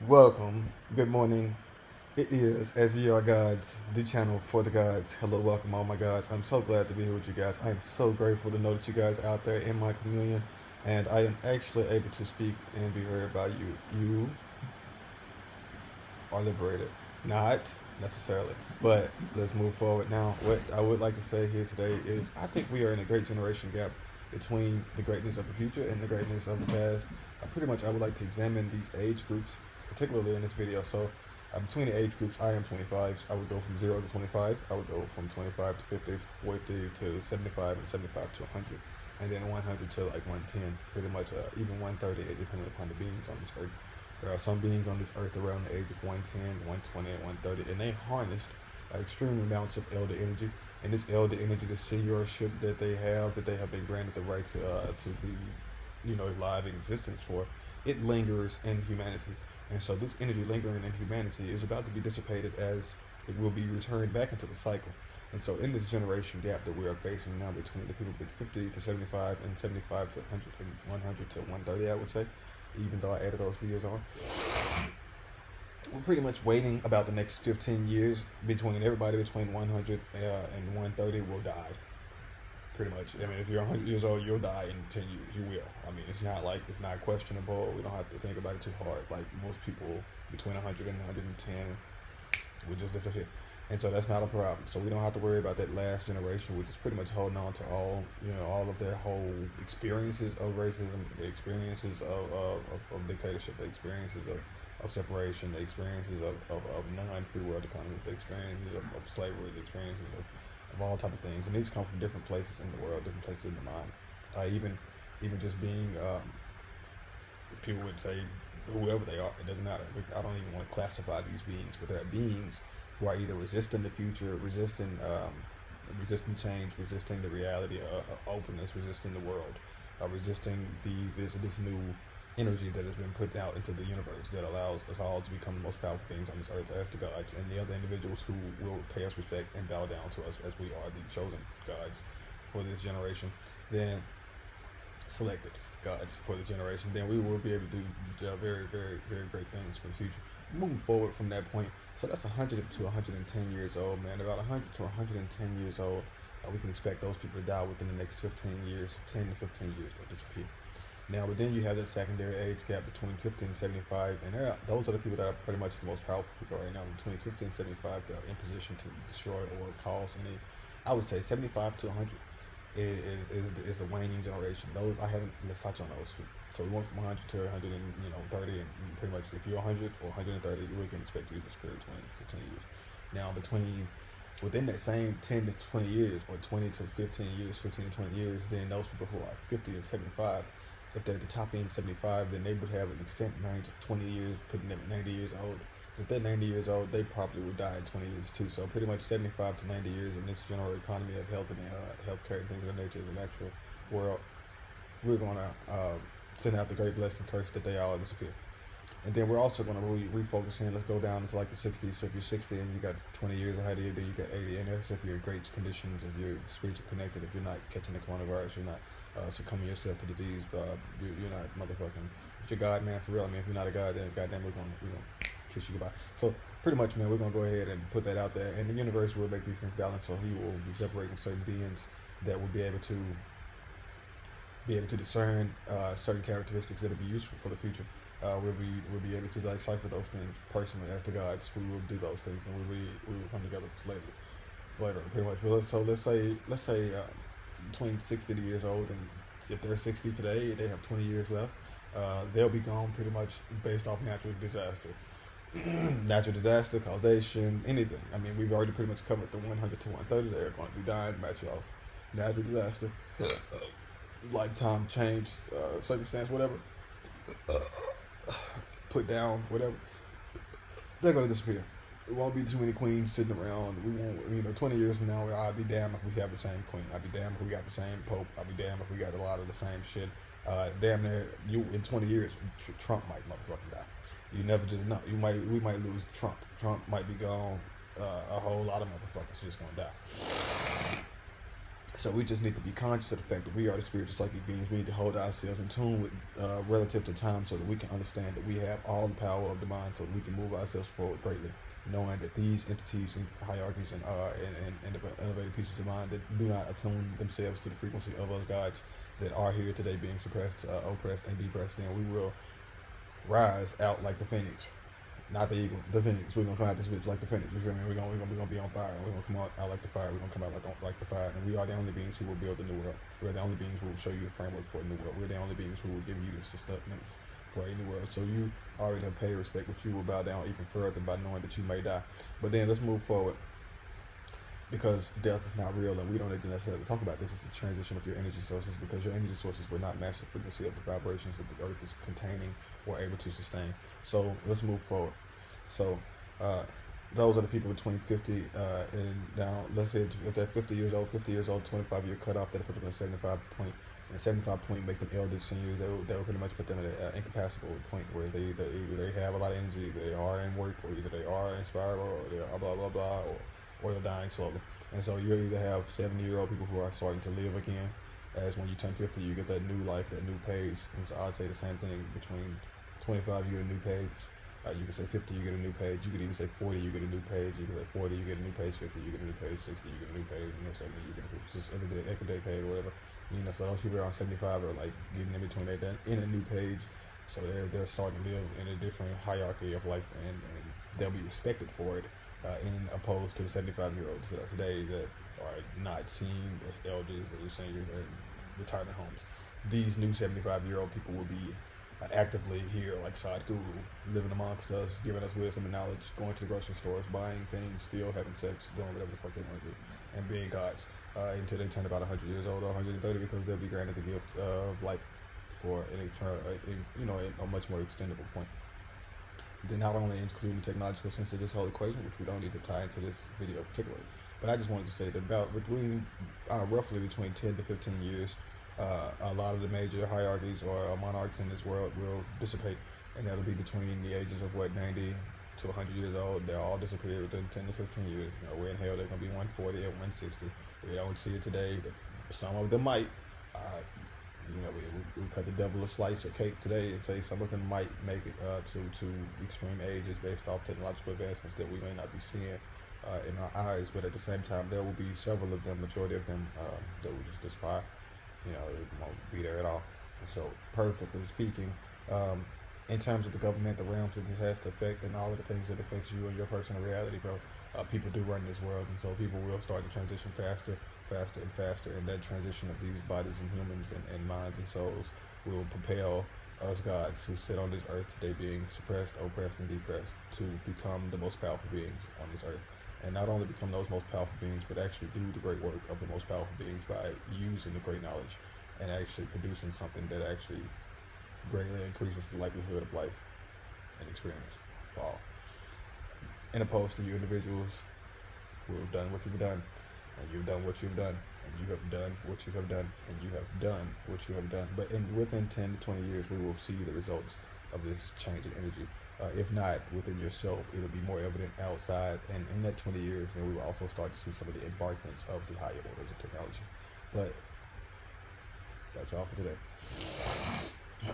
Welcome. Good morning. It is, as ye are gods, the channel for the gods. Hello, welcome, all my gods. I'm so glad to be here with you guys. I'm so grateful to know that you guys are out there in my communion, and I am actually able to speak and be heard by you. You are liberated. Not necessarily, but let's move forward now. What I would like to say here today is I think we are in a great generation gap between the greatness of the future and the greatness of the past. I would like to examine these age groups, particularly in this video. So, between the age groups, I am 25. I would go from 0 to 25. I would go from 25 to 50 to 50 to 75 and 75 to 100. And then 100 to like 110, pretty much even 130, depending upon the beings on this earth. There are some beings on this earth around the age of 110, 120, and 130, and they harnessed extreme amounts of elder energy. And this elder energy, the seniorship that they have been granted the right to be, alive in existence for, it lingers in humanity. And so this energy lingering in humanity is about to be dissipated as it will be returned back into the cycle. And so in this generation gap that we are facing now between the people with 50 to 75 and 75 to 100 and 100 to 130, I would say, even though I added those videos on, we're pretty much waiting about the next 15 years between everybody between 100 and 130 will die. Pretty much. I mean, if you're 100 years old, you'll die in 10 years. You will. I mean, it's not questionable. We don't have to think about it too hard. Like most people between 100 and 110 will just disappear. And so that's not a problem. So we don't have to worry about that last generation, which is pretty much holding on to all of their whole experiences of racism, the experiences of dictatorship, the experiences of separation, the experiences of non-free world economy, the experiences of slavery, the experiences of all type of things. And these come from different places in the world, different places in the mind. Even just being, people would say, whoever they are, it doesn't matter. I don't even want to classify these beings, but there are beings who are either resisting the future, resisting change, resisting the reality of openness, resisting the world, resisting this new energy that has been put out into the universe that allows us all to become the most powerful beings on this earth as the gods, and the other individuals who will pay us respect and bow down to us as we are the chosen gods for this generation. Then selected gods for this generation, then we will be able to do very, very, very great things for the future. Moving forward from that point, so that's 100 to 110 years old, man. About 100 to 110 years old, we can expect those people to die within the next 15 years, 10 to 15 years, they'll disappear. Now, but then you have that secondary age gap between 50 and 75, and those are the people that are pretty much the most powerful people right now. Between 50 and 75, that are in position to destroy or cause any. I would say 75 to 100 is the waning generation. Those I haven't. Let's touch on those. So we went from 100 to 100 and 30, and pretty much if you're 100 or 130, we can expect you to disappear in 20, 15 years. Now within that same 10 to 20 years, or 20 to 15 years, 15 to 20 years, then those people who are 50 to 75, if they're at the top end 75, then they would have an extent range of 20 years, putting them at 90 years old. If they're 90 years old, they probably would die in 20 years too. So pretty much 75 to 90 years in this general economy of health and healthcare and things of that nature in the natural world, we're going to send out the great blessing curse that they all disappear. And then we're also going to refocus in. Let's go down into like the 60s. So if you're 60 and you got 20 years ahead of you, then you got 80. And that's if you're in great conditions, if you're spiritually connected, if you're not catching the coronavirus, you're not succumbing yourself to disease. You're not motherfucking. If you're God, man, for real. I mean, if you're not a God, then goddamn, we're gonna kiss you goodbye. So pretty much, man, we're gonna go ahead and put that out there, and the universe will make these things balance. So He will be separating certain beings that will be able to discern certain characteristics that will be useful for the future. We'll be able to decipher those things personally as the gods. We will do those things, and we will come together later, pretty much. Well, so let's say between 60 years old, and if they're 60 today, they have 20 years left. They'll be gone pretty much based off natural disaster. Natural disaster, causation, anything. I mean, we've already pretty much covered the 100 to 130. They're going to be dying, match off natural disaster, lifetime change, circumstance, whatever, put down, whatever. They're going to disappear. It won't be too many queens sitting around. We won't, 20 years from now, I'll be damned if we have the same queen. I'll be damned if we got the same pope. I'll be damned if we got a lot of the same shit. Damn near, in 20 years, Trump might motherfucking die. You never just know. We might lose Trump. Trump might be gone. A whole lot of motherfuckers just gonna die. So we just need to be conscious of the fact that we are the spiritual psychic beings. We need to hold ourselves in tune with relative to time, so that we can understand that we have all the power of the mind, so that we can move ourselves forward greatly, knowing that these entities and hierarchies and elevated pieces of mind that do not attune themselves to the frequency of us gods that are here today being suppressed, oppressed, and depressed, then we will rise out like the phoenix. Not the eagle, the phoenix. We're gonna come out this bitch like the phoenix. You feel me? We're gonna be on fire. We're gonna come out like the fire. We're gonna come out like the fire. And we are the only beings who will build the new world. We're the only beings who will show you the framework for a new world. We're the only beings who will give you the sustenance for a new world. So you already have paid respect, but you will bow down even further by knowing that you may die. But then let's move forward, because death is not real, and we don't need to necessarily talk about this. It's a transition of your energy sources, because your energy sources will not match the frequency of the vibrations that the earth is containing or able to sustain. So let's move forward. So those are the people between 50 and now, let's say if they're 50 years old, 25-year cutoff, that'll put them at 75 point, and 75 point make them elders, seniors. That will pretty much put them at an incapacitable point where either they have a lot of energy, they are in work, or either they are inspired, or they are blah blah blah, or they're dying slowly. And so you either have 70-year-old people who are starting to live again, as when you turn 50, you get that new life, that new page. And so I'd say the same thing between 25, you get a new page. You can say 50, you get a new page. You could even say 40, you get a new page. You can say 40, you get a new page. 50, you get a new page. 60, you get a new page. 70, you get a new page. Just every decade or whatever. So those people around 75 are like getting in between that, in a new page. So they're starting to live in a different hierarchy of life, and they'll be respected for it, in opposed to the 75-year-olds that are today that are not seen as elders or seniors in retirement homes. These new 75-year-old people will be actively here, like Sadhguru, living amongst us, giving us wisdom and knowledge, going to the grocery stores, buying things, still having sex, doing whatever the fuck they want to do, and being gods, until they turn about 100 years old or 130, because they'll be granted the gift of life for an eternal, a much more extendable point. Then not only including the technological sense of this whole equation, which we don't need to tie into this video particularly, but I just wanted to say that about roughly between 10 to 15 years, a lot of the major hierarchies or monarchs in this world will dissipate, and that'll be between the ages of 90 to 100 years old. They'll all disappear within 10 to 15 years. We're in hell, they're going to be 140 or 160. We don't see it today. Some of them might. We cut the devil a slice of cake today and say some of them might make it to extreme ages based off technological advancements that we may not be seeing in our eyes, but at the same time, there will be several of them, majority of them, that will just despise. It won't be there at all. And so, perfectly speaking, in terms of the government, the realms that this has to affect, and all of the things that affects you and your personal reality, bro, people do run this world, and so people will start to transition faster and faster, and that transition of these bodies and humans and minds and souls will propel us gods who sit on this earth today, being suppressed, oppressed, and depressed, to become the most powerful beings on this earth. And not only become those most powerful beings, but actually do the great work of the most powerful beings by using the great knowledge and actually producing something that actually greatly increases the likelihood of life and experience for all. And opposed to you individuals who have done what you've done, and you've done what you've done, and you have done what you have done, and you have done what you have done. But within 10 to 20 years, we will see the results of this change in energy. If not within yourself, it'll be more evident outside. And in that 20 years, then we will also start to see some of the embarkments of the higher orders of technology. But that's all for today.